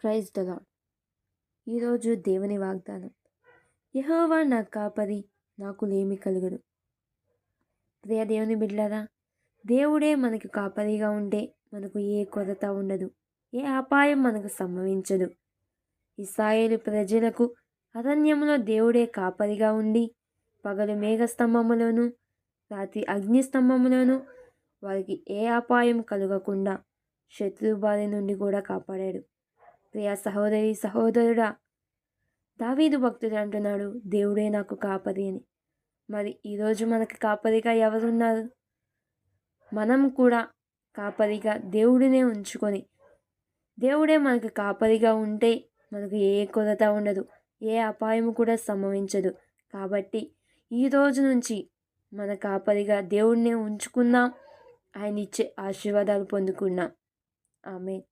Praise the lord. ఈరోజు దేవుని వాగ్దానం, యెహోవా నా కాపరి, నాకు లేమి కలుగదు. ప్రియ దేవుని బిడ్డలారా, దేవుడే మనకు కాపరిగా ఉంటే మనకు ఏ కొరత ఉండదు, ఏ అపాయం మనకు సంభవించదు. ఇశ్రాయేలు ప్రజలకు అరణ్యంలో దేవుడే కాపరిగా ఉండి పగలు మేఘస్తంభములోను రాత్రి అగ్నిస్తంభములోను వారికి ఏ అపాయం కలగకుండా శత్రు బారి నుండి కూడా కాపాడాడు. ప్రియ సహోదరి సహోదరుడా, దావీదు భక్తుడు అంటున్నాడు, దేవుడే నాకు కాపరి అని. మరి ఈరోజు మనకు కాపరిగా ఎవరున్నారు? మనం కూడా కాపరిగా దేవుడినే ఉంచుకొని, దేవుడే మనకు కాపరిగా ఉంటే మనకు ఏ కొరత ఉండదు, ఏ అపాయము కూడా సంభవించదు. కాబట్టి ఈ రోజు నుంచి మన కాపరిగా దేవుడినే ఉంచుకుందాం, ఆయన ఇచ్చే ఆశీర్వాదాలు పొందుకుందాం. ఆమేన్.